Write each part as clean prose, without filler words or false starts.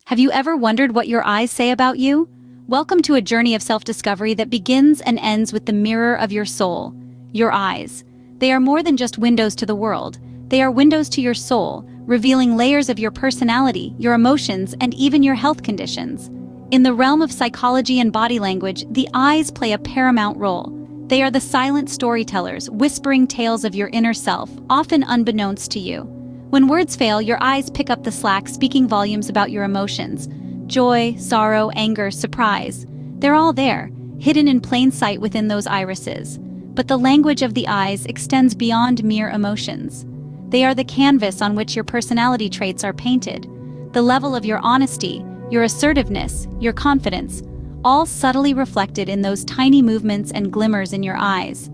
Have you ever wondered what your eyes say about you? Welcome to a journey of self-discovery that begins and ends with the mirror of your soul, your eyes. They are more than just windows to the world. They are windows to your soul, revealing layers of your personality, your emotions, and even your health conditions. In the realm of psychology and body language, the eyes play a paramount role. They are the silent storytellers, whispering tales of your inner self, often unbeknownst to you. When words fail, your eyes pick up the slack, speaking volumes about your emotions. Joy, sorrow, anger, surprise. They're all there, hidden in plain sight within those irises. But the language of the eyes extends beyond mere emotions. They are the canvas on which your personality traits are painted. The level of your honesty, your assertiveness, your confidence, all subtly reflected in those tiny movements and glimmers in your eyes.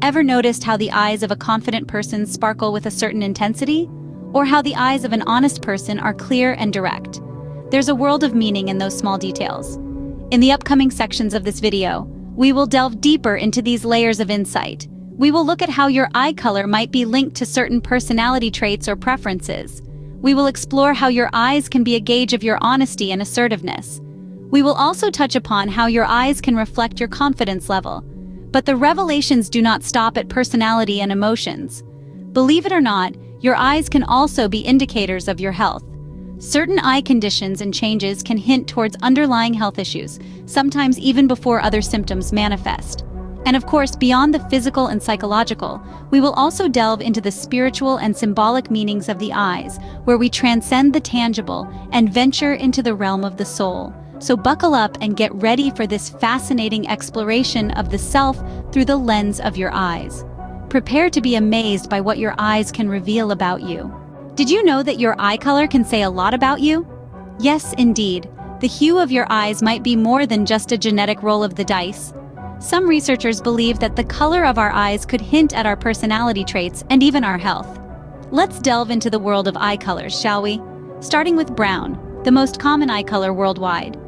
Ever noticed how the eyes of a confident person sparkle with a certain intensity? Or how the eyes of an honest person are clear and direct? There's a world of meaning in those small details. In the upcoming sections of this video, we will delve deeper into these layers of insight. We will look at how your eye color might be linked to certain personality traits or preferences. We will explore how your eyes can be a gauge of your honesty and assertiveness. We will also touch upon how your eyes can reflect your confidence level. But the revelations do not stop at personality and emotions. Believe it or not, your eyes can also be indicators of your health. Certain eye conditions and changes can hint towards underlying health issues, sometimes even before other symptoms manifest. And of course, beyond the physical and psychological, we will also delve into the spiritual and symbolic meanings of the eyes, where we transcend the tangible and venture into the realm of the soul. So buckle up and get ready for this fascinating exploration of the self through the lens of your eyes. Prepare to be amazed by what your eyes can reveal about you. Did you know that your eye color can say a lot about you? Yes, indeed. The hue of your eyes might be more than just a genetic roll of the dice. Some researchers believe that the color of our eyes could hint at our personality traits and even our health. Let's delve into the world of eye colors, shall we? Starting with brown, the most common eye color worldwide.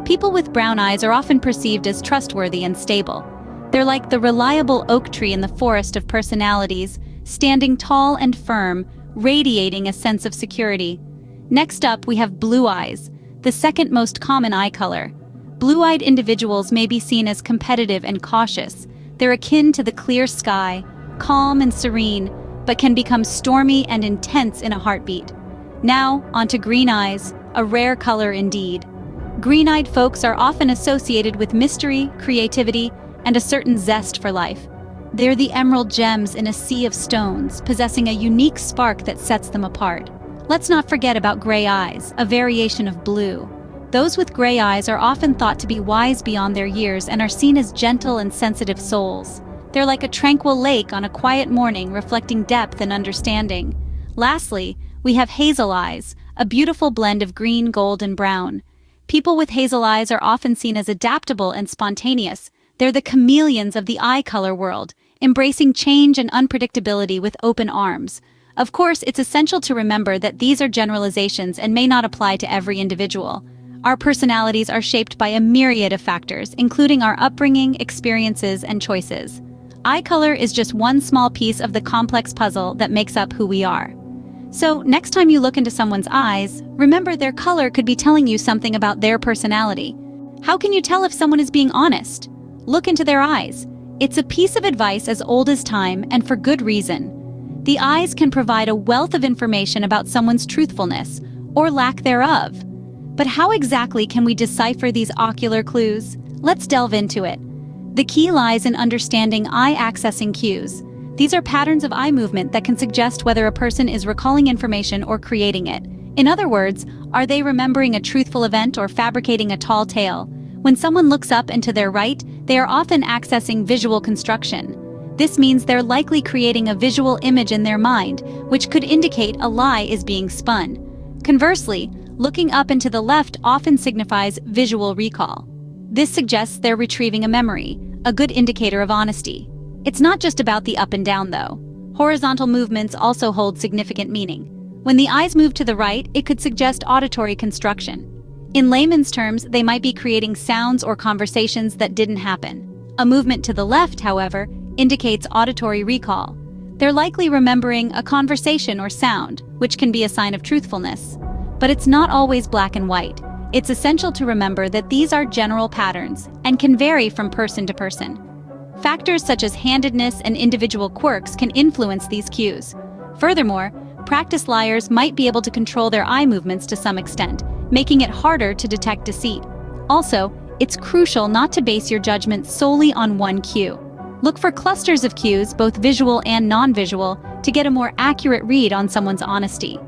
People with brown eyes are often perceived as trustworthy and stable. They're like the reliable oak tree in the forest of personalities, standing tall and firm, radiating a sense of security. Next up, we have blue eyes, the second most common eye color. Blue-eyed individuals may be seen as competitive and cautious. They're akin to the clear sky, calm and serene, but can become stormy and intense in a heartbeat. Now, onto green eyes, a rare color indeed. Green-eyed folks are often associated with mystery, creativity, and a certain zest for life. They're the emerald gems in a sea of stones, possessing a unique spark that sets them apart. Let's not forget about gray eyes, a variation of blue. Those with gray eyes are often thought to be wise beyond their years and are seen as gentle and sensitive souls. They're like a tranquil lake on a quiet morning, reflecting depth and understanding. Lastly, we have hazel eyes, a beautiful blend of green, gold, and brown. People with hazel eyes are often seen as adaptable and spontaneous. They're the chameleons of the eye color world, embracing change and unpredictability with open arms. Of course, it's essential to remember that these are generalizations and may not apply to every individual. Our personalities are shaped by a myriad of factors, including our upbringing, experiences, and choices. Eye color is just one small piece of the complex puzzle that makes up who we are. So, next time you look into someone's eyes, remember their color could be telling you something about their personality. How can you tell if someone is being honest? Look into their eyes. It's a piece of advice as old as time, and for good reason. The eyes can provide a wealth of information about someone's truthfulness, or lack thereof. But how exactly can we decipher these ocular clues? Let's delve into it. The key lies in understanding eye-accessing cues. These are patterns of eye movement that can suggest whether a person is recalling information or creating it. In other words, are they remembering a truthful event or fabricating a tall tale? When someone looks up and to their right, they are often accessing visual construction. This means they're likely creating a visual image in their mind, which could indicate a lie is being spun. Conversely, looking up and to the left often signifies visual recall. This suggests they're retrieving a memory, a good indicator of honesty. It's not just about the up and down, though. Horizontal movements also hold significant meaning. When the eyes move to the right, it could suggest auditory construction. In layman's terms, they might be creating sounds or conversations that didn't happen. A movement to the left, however, indicates auditory recall. They're likely remembering a conversation or sound, which can be a sign of truthfulness. But it's not always black and white. It's essential to remember that these are general patterns and can vary from person to person. Factors such as handedness and individual quirks can influence these cues. Furthermore, practiced liars might be able to control their eye movements to some extent, making it harder to detect deceit. Also, it's crucial not to base your judgment solely on one cue. Look for clusters of cues, both visual and non-visual, to get a more accurate read on someone's honesty.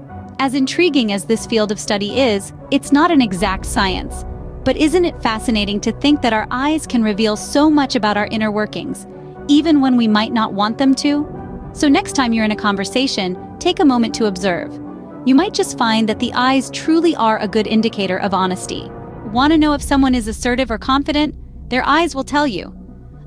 As intriguing as this field of study is, it's not an exact science. But isn't it fascinating to think that our eyes can reveal so much about our inner workings, even when we might not want them to? So next time you're in a conversation, take a moment to observe. You might just find that the eyes truly are a good indicator of honesty. Want to know if someone is assertive or confident? Their eyes will tell you.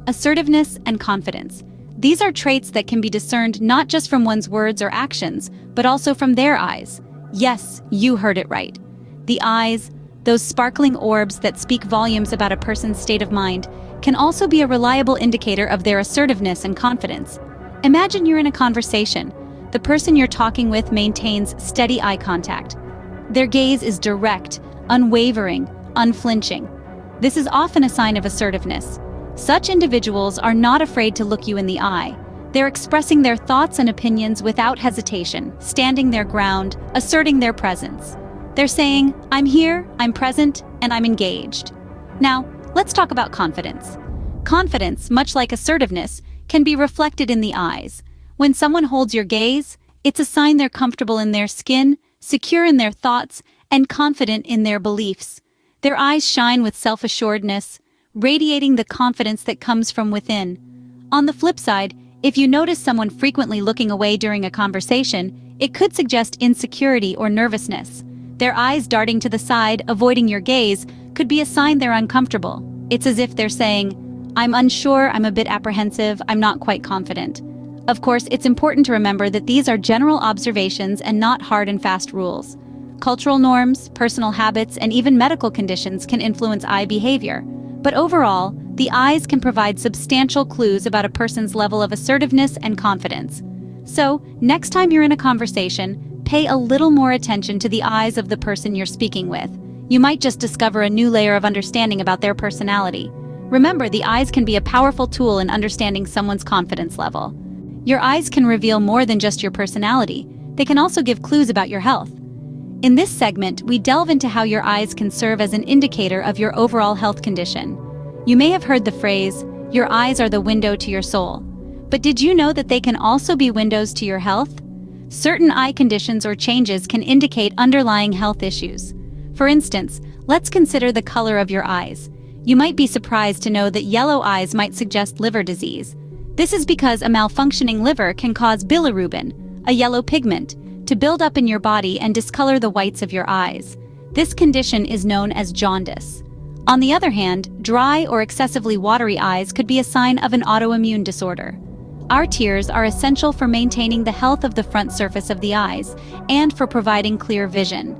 Assertiveness and confidence. These are traits that can be discerned not just from one's words or actions, but also from their eyes. Yes, you heard it right. The eyes, those sparkling orbs that speak volumes about a person's state of mind, can also be a reliable indicator of their assertiveness and confidence. Imagine you're in a conversation. The person you're talking with maintains steady eye contact. Their gaze is direct, unwavering, unflinching. This is often a sign of assertiveness. Such individuals are not afraid to look you in the eye. They're expressing their thoughts and opinions without hesitation, standing their ground, asserting their presence. They're saying, I'm here, I'm present, and I'm engaged. Now, let's talk about confidence. Confidence, much like assertiveness, can be reflected in the eyes. When someone holds your gaze, it's a sign they're comfortable in their skin, secure in their thoughts, and confident in their beliefs. Their eyes shine with self-assuredness, radiating the confidence that comes from within. On the flip side, if you notice someone frequently looking away during a conversation, it could suggest insecurity or nervousness. Their eyes darting to the side, avoiding your gaze, could be a sign they're uncomfortable. It's as if they're saying, I'm unsure, I'm a bit apprehensive, I'm not quite confident. Of course, it's important to remember that these are general observations and not hard and fast rules. Cultural norms, personal habits, and even medical conditions can influence eye behavior. But overall, the eyes can provide substantial clues about a person's level of assertiveness and confidence. So, next time you're in a conversation, pay a little more attention to the eyes of the person you're speaking with. You might just discover a new layer of understanding about their personality. Remember, the eyes can be a powerful tool in understanding someone's confidence level. Your eyes can reveal more than just your personality. They can also give clues about your health. In this segment, we delve into how your eyes can serve as an indicator of your overall health condition. You may have heard the phrase, your eyes are the window to your soul. But did you know that they can also be windows to your health? Certain eye conditions or changes can indicate underlying health issues. For instance, let's consider the color of your eyes. You might be surprised to know that yellow eyes might suggest liver disease. This is because a malfunctioning liver can cause bilirubin, a yellow pigment, to build up in your body and discolor the whites of your eyes. This condition is known as jaundice. On the other hand, dry or excessively watery eyes could be a sign of an autoimmune disorder. Our tears are essential for maintaining the health of the front surface of the eyes and for providing clear vision.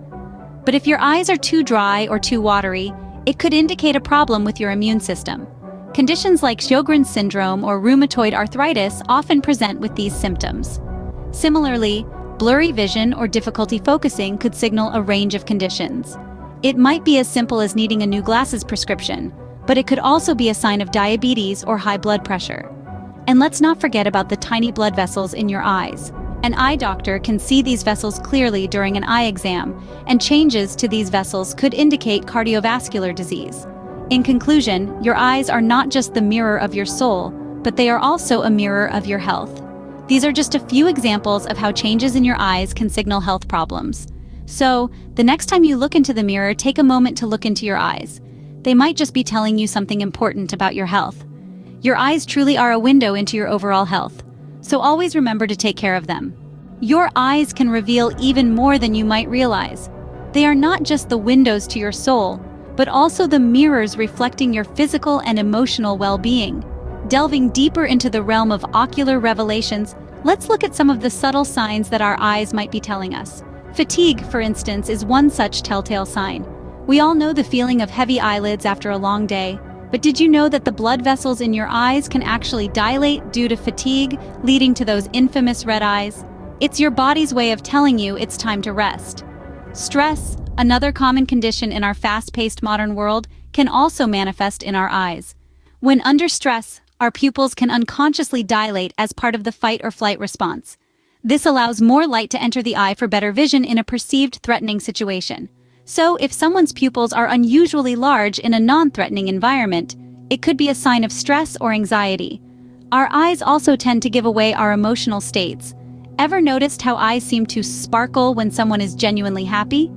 But if your eyes are too dry or too watery, it could indicate a problem with your immune system. Conditions like Sjogren's syndrome or rheumatoid arthritis often present with these symptoms. Similarly, blurry vision or difficulty focusing could signal a range of conditions. It might be as simple as needing a new glasses prescription, but it could also be a sign of diabetes or high blood pressure. And let's not forget about the tiny blood vessels in your eyes. An eye doctor can see these vessels clearly during an eye exam, and changes to these vessels could indicate cardiovascular disease. In conclusion, your eyes are not just the mirror of your soul, but they are also a mirror of your health. These are just a few examples of how changes in your eyes can signal health problems. So, the next time you look into the mirror, take a moment to look into your eyes. They might just be telling you something important about your health. Your eyes truly are a window into your overall health, so always remember to take care of them. Your eyes can reveal even more than you might realize. They are not just the windows to your soul, but also the mirrors reflecting your physical and emotional well-being. Delving deeper into the realm of ocular revelations, let's look at some of the subtle signs that our eyes might be telling us. Fatigue, for instance, is one such telltale sign. We all know the feeling of heavy eyelids after a long day, but did you know that the blood vessels in your eyes can actually dilate due to fatigue, leading to those infamous red eyes? It's your body's way of telling you it's time to rest. Stress, another common condition in our fast-paced modern world, can also manifest in our eyes. When under stress, our pupils can unconsciously dilate as part of the fight or flight response. This allows more light to enter the eye for better vision in a perceived threatening situation. So, if someone's pupils are unusually large in a non-threatening environment, it could be a sign of stress or anxiety. Our eyes also tend to give away our emotional states. Ever noticed how eyes seem to sparkle when someone is genuinely happy?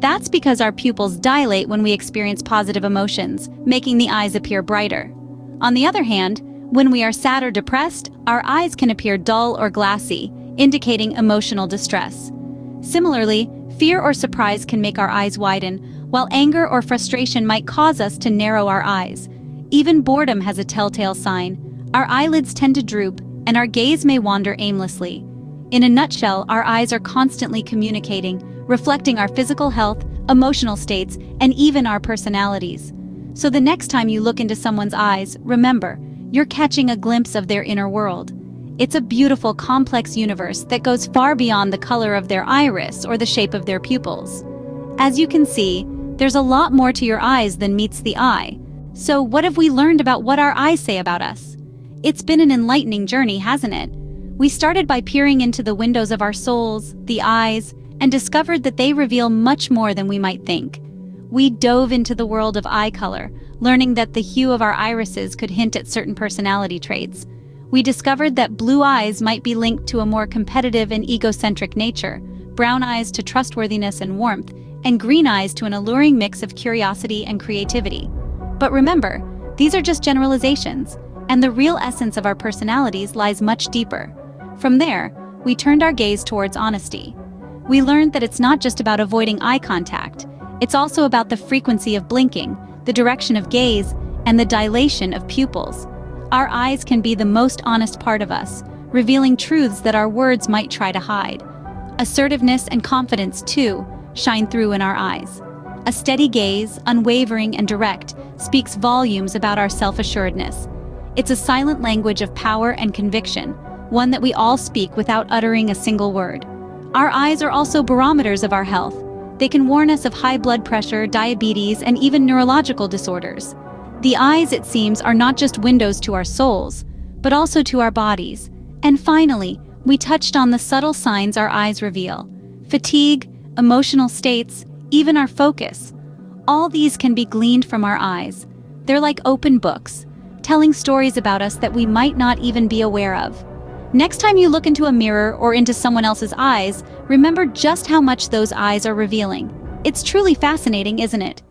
That's because our pupils dilate when we experience positive emotions, making the eyes appear brighter. On the other hand, when we are sad or depressed, our eyes can appear dull or glassy, indicating emotional distress. Similarly, fear or surprise can make our eyes widen, while anger or frustration might cause us to narrow our eyes. Even boredom has a telltale sign. Our eyelids tend to droop, and our gaze may wander aimlessly. In a nutshell, our eyes are constantly communicating, reflecting our physical health, emotional states, and even our personalities. So the next time you look into someone's eyes, remember, you're catching a glimpse of their inner world. It's a beautiful, complex universe that goes far beyond the color of their iris or the shape of their pupils. As you can see, there's a lot more to your eyes than meets the eye. So what have we learned about what our eyes say about us? It's been an enlightening journey, hasn't it? We started by peering into the windows of our souls, the eyes, and discovered that they reveal much more than we might think. We dove into the world of eye color, learning that the hue of our irises could hint at certain personality traits. We discovered that blue eyes might be linked to a more competitive and egocentric nature, brown eyes to trustworthiness and warmth, and green eyes to an alluring mix of curiosity and creativity. But remember, these are just generalizations, and the real essence of our personalities lies much deeper. From there, we turned our gaze towards honesty. We learned that it's not just about avoiding eye contact, it's also about the frequency of blinking, the direction of gaze, and the dilation of pupils. Our eyes can be the most honest part of us, revealing truths that our words might try to hide. Assertiveness and confidence, too, shine through in our eyes. A steady gaze, unwavering and direct, speaks volumes about our self-assuredness. It's a silent language of power and conviction, one that we all speak without uttering a single word. Our eyes are also barometers of our health. They can warn us of high blood pressure, diabetes, and even neurological disorders. The eyes, it seems, are not just windows to our souls, but also to our bodies. And finally, we touched on the subtle signs our eyes reveal. Fatigue, emotional states, even our focus. All these can be gleaned from our eyes. They're like open books, telling stories about us that we might not even be aware of. Next time you look into a mirror or into someone else's eyes, remember just how much those eyes are revealing. It's truly fascinating, isn't it?